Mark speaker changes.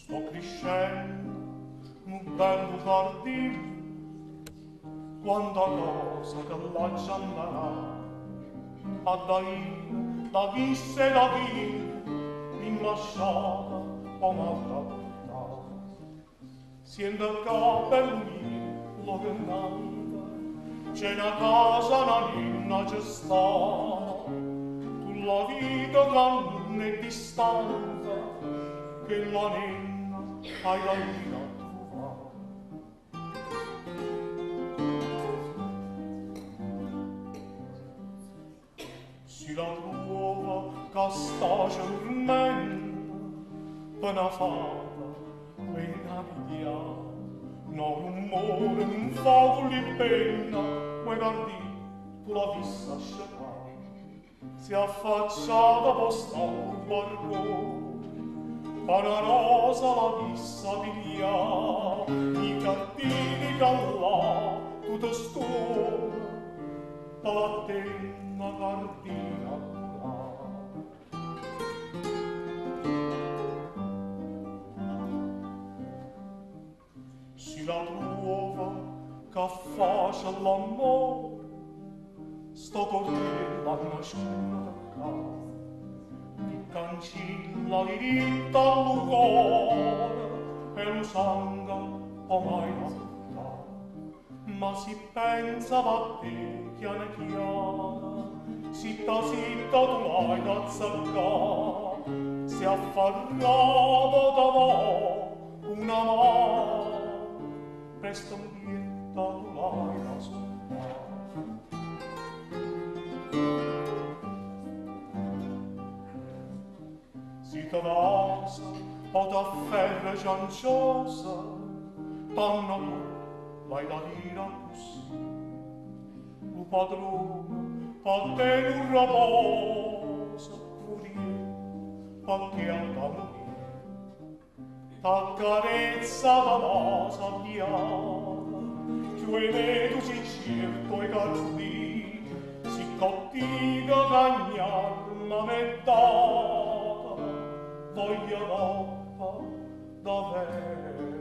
Speaker 1: sto crescendo un bello giardino, quanta cosa che la giammarà, a dai, da visse da chi, rimmasciata o malta portata. Siendo che per me lo che nanda, c'è una casa, una ninna c'è sta, tu la vita che non è distante, che la ninna hai da lì a trovare. Si la trova che sta dormendo, per una fata, quella via, no rumore, un fuoco di penna, vuoi guardi, tu la vista scerrare, si è affacciata posta un barcone, fa una rosa la vista via, i cartini che là, tutto stona, dalla tenna cardina curata. Si la trova che faccia l'amore, sto cortella una scura di cancilla diritta al cuore e lo sangue o mai la ma si pensa a te chiana chiana, zitta zitta tu l'hai da zaccare, si affarrava da vo' una mano, presto un tu l'hai da sognare. Si t'avasa o t'afferra cianciosa, tanno tu vai da dire così, un padrone fa te un raposa, furie, fa che a tanti, t'accarezza la masa piana, chiude tu si certo e cardi, si cattiva cagnarma mettata, voglia noppa da vera.